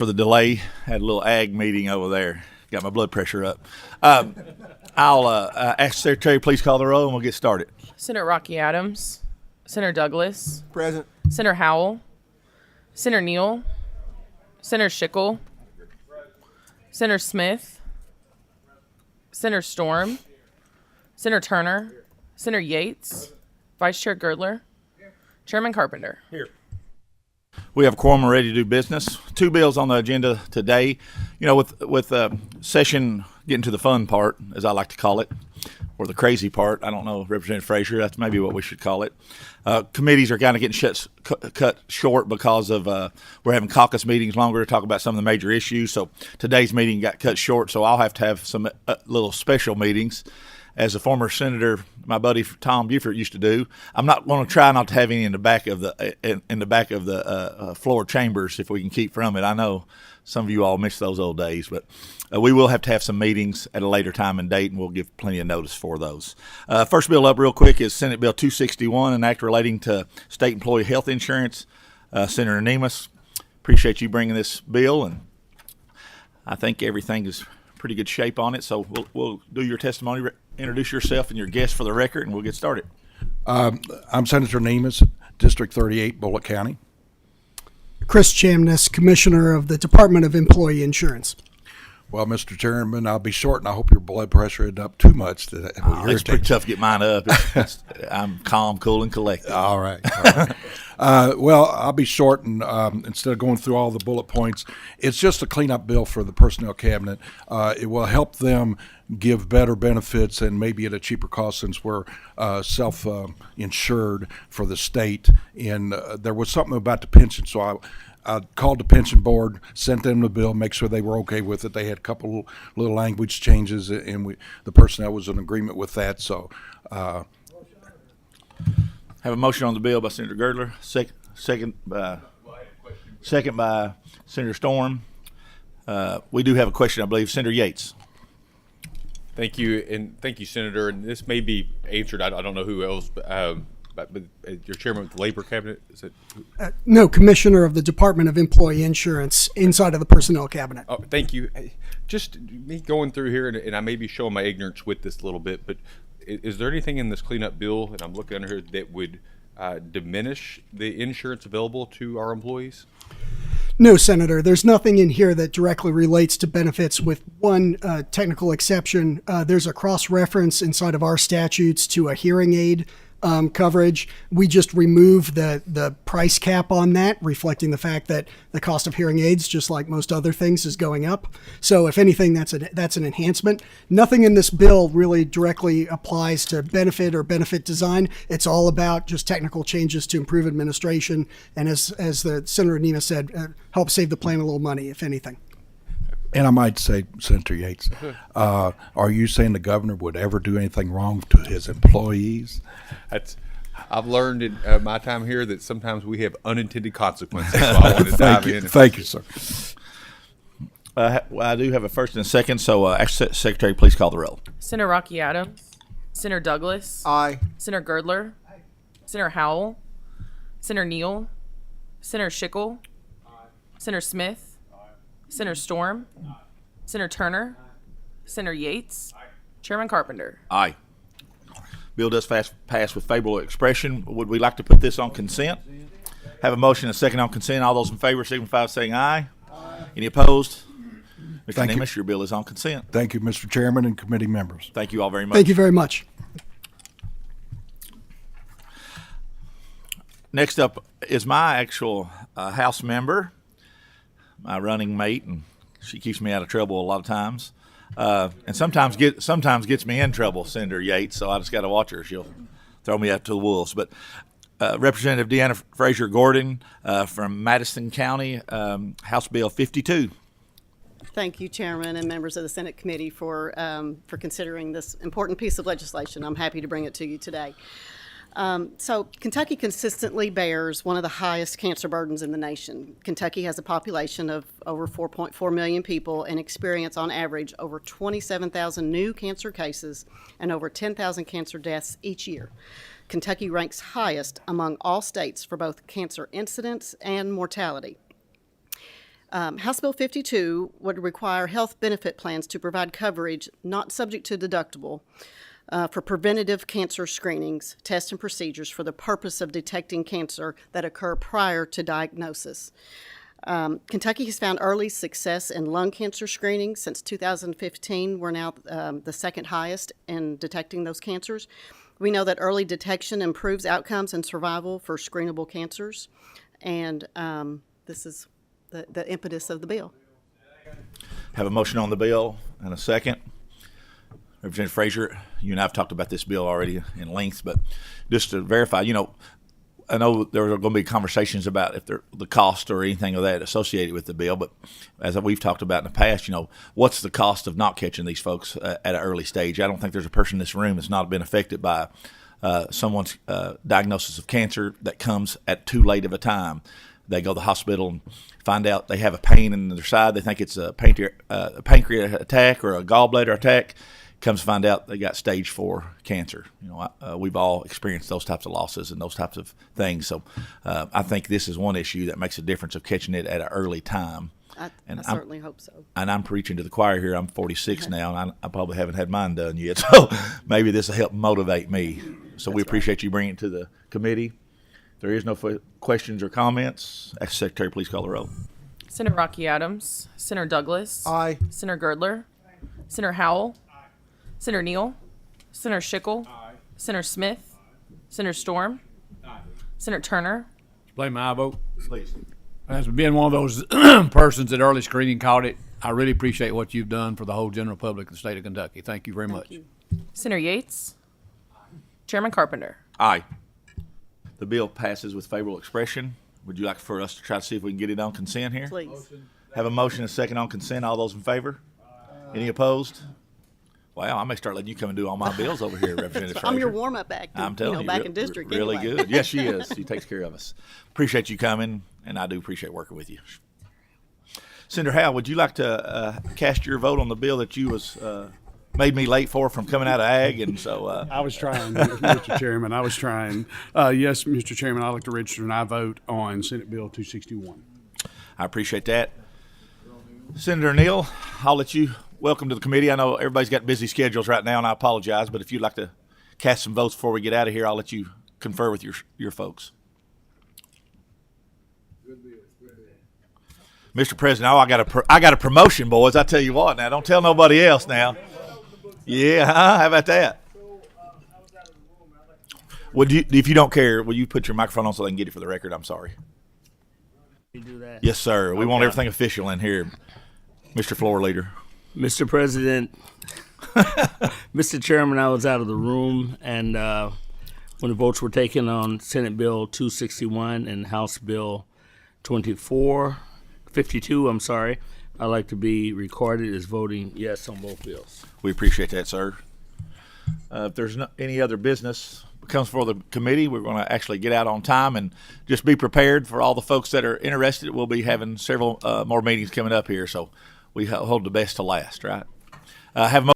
For the delay. Had a little ag meeting over there. Got my blood pressure up. I'll ask the Secretary please call the roll and we'll get started. Senator Rocky Adams, Senator Douglas, Present. Senator Howell, Senator Neal, Senator Schickel, Senator Smith, Senator Storm, Senator Turner, Senator Yates, Vice Chair Girdler, Chairman Carpenter. Here. We have quorum ready to do business. 2 bills on the agenda today. You know, with session getting to the fun part, as I like to call it, or the crazy part. I don't know, Representative Frazier. That's maybe what we should call it. Committees are kind of getting cut short because of we're having caucus meetings longer to talk about some of the major issues. So today's meeting got cut short. So I'll have to have some little special meetings. As a former senator, my buddy Tom Buford used to do, I'm not going to try not to have any in the back of the floor chambers if we can keep from it. I know some of you all miss those old days, but we will have to have some meetings at a later time and date, and we'll give plenty of notice for those. First bill up real quick is Senate Bill 261, an act relating to state employee health insurance. Senator Nemes, appreciate you bringing this bill, and I think everything is pretty good shape on it. So we'll do your testimony. Introduce yourself and your guest for the record, and we'll get started. I'm Senator Nemes, District 38, Bullitt County. Chris Chamness, Commissioner of the Department of Employee Insurance. Well, Mr. Chairman, I'll be short, and I hope your blood pressure isn't up too much. It's pretty tough to get mine up. I'm calm, cool, and collected. All right. Well, I'll be short, and instead of going through all the bullet points, it's just a cleanup bill for the Personnel Cabinet. It will help them give better benefits and maybe at a cheaper cost since we're self-insured for the state. And there was something about the pension, so I called the pension board, sent them the bill, make sure they were okay with it. They had a couple little language changes, and the personnel was in agreement with that. So, have a motion on the bill by Senator Girdler, second by Senator Storm. We do have a question, I believe. Senator Yates. Thank you, and thank you, Senator. And this may be answered. I don't know who else, but your chairman of the Labor Cabinet, is it? No, Commissioner of the Department of Employee Insurance inside of the Personnel Cabinet. Oh, thank you. Just me going through here, and I may be showing my ignorance with this a little bit, but is there anything in this cleanup bill, and I'm looking under here, that would diminish the insurance available to our employees? No, Senator. There's nothing in here that directly relates to benefits with one technical exception. There's a cross-reference inside of our statutes to a hearing aid coverage. We just remove the price cap on that, reflecting the fact that the cost of hearing aids, just like most other things, is going up. So if anything, that's an enhancement. Nothing in this bill really directly applies to benefit or benefit design. It's all about just technical changes to improve administration, and as the Senator Nemes said, help save the plan a little money, if anything. and I might say, Senator Yates, are you saying the governor would ever do anything wrong to his employees? I've learned in my time here that sometimes we have unintended consequences. So I want to dive in. Thank you, sir. I do have a first and a second, so Secretary, please call the roll. Senator Rocky Adams, Senator Douglas, Aye. Senator Girdler, Senator Howell, Senator Neal, Senator Schickel, Senator Smith, Senator Storm, Senator Turner, Senator Yates, Chairman Carpenter. Aye. Bill does pass with favorable expression. Would we like to put this on consent? Have a motion and a second on consent. All those in favor signify by saying aye. Any opposed? Mr. Thank you. Nemes, your bill is on consent. Thank you, Mr. Chairman and committee members. Thank you all very much. Thank you very much. Next up is my actual House member, my running mate, and she keeps me out of trouble a lot of times, and sometimes gets me in trouble, Senator Yates. So I just got to watch her; she'll throw me out to the wolves. But Representative Deanna Frazier Gordon from Madison County, House Bill 52. Thank you, Chairman and members of the Senate Committee, for considering this important piece of legislation. I'm happy to bring it to you today. So Kentucky consistently bears one of the highest cancer burdens in the nation. Kentucky has a population of over 4.4 million people and experience on average over 27,000 new cancer cases and over 10,000 cancer deaths each year. Kentucky ranks highest among all states for both cancer incidence and mortality. House Bill 52 would require health benefit plans to provide coverage not subject to deductible for preventative cancer screenings, tests, and procedures for the purpose of detecting cancer that occur prior to diagnosis. Kentucky has found early success in lung cancer screening. Since 2015, we're now the second highest in detecting those cancers. We know that early detection improves outcomes and survival for screenable cancers, and this is the impetus of the bill. Have a motion on the bill and a second. Representative Frazier, you and I have talked about this bill already in length, but just to verify, I know there are going to be conversations about if the cost or anything of that associated with the bill, but as we've talked about in the past, what's the cost of not catching these folks at an early stage? I don't think there's a person in this room that's not been affected by someone's diagnosis of cancer that comes at too late of a time. They go to the hospital and find out they have a pain in their side. They think it's a pancreas attack or a gallbladder attack. Comes to find out they got stage 4 cancer. We've all experienced those types of losses and those types of things. So I think this is one issue that makes a difference of catching it at an early time. I certainly hope so. And I'm preaching to the choir here. I'm 46 now, and I probably haven't had mine done yet. So maybe this will help motivate me. So we appreciate you bringing it to the committee. If there is no questions or comments, ask the Secretary, please call the roll. Senator Rocky Adams, Senator Douglas, Aye. Senator Girdler, Senator Howell, Senator Neal, Senator Schickel, Senator Smith, Senator Storm, Senator Turner, Play my vote. Please. As being one of those persons that early screening caught it, I really appreciate what you've done for the whole general public in the state of Kentucky. Thank you very much. you. Senator Yates, Chairman Carpenter. Aye. The bill passes with favorable expression. Would you like for us to try to see if we can get it on consent here? Please. Have a motion and a second on consent. All those in favor? Any opposed? Wow, I may start letting you come and do all my bills over here, Representative Frazier. I'm your warm-up act, I'm telling you, back in district really anyway. good. Yes, she is. She takes care of us. Appreciate you coming, and I do appreciate working with you. Senator Howell, would you like to cast your vote on the bill that you was made me late for from coming out of ag, and so I was trying, Mr. Chairman. I was trying. Yes, Mr. Chairman, I'd like to register and I vote on Senate Bill 261. I appreciate that. Senator Neal, I'll let you welcome to the committee. I know everybody's got busy schedules right now, and I apologize, but if you'd like to cast some votes before we get out of here, I'll let you confer with your folks. Mr. President, I got a promotion, boys. I tell you what, now don't tell nobody else now. Yeah, huh? How about that? Would you, if you don't care, will you put your microphone on so they can get it for the record? I'm sorry. You do that. Yes, sir. We want everything official in here, Mr. Floor Leader. Mr. President, Mr. Chairman, I was out of the room, and when the votes were taken on Senate Bill 261 and House Bill 52, I'd like to be recorded as voting yes on both bills. We appreciate that, sir. If there's any other business that comes before the committee, we're going to actually get out on time and just be prepared for all the folks that are interested. We'll be having several more meetings coming up here, so we hold the best to last, right? Have a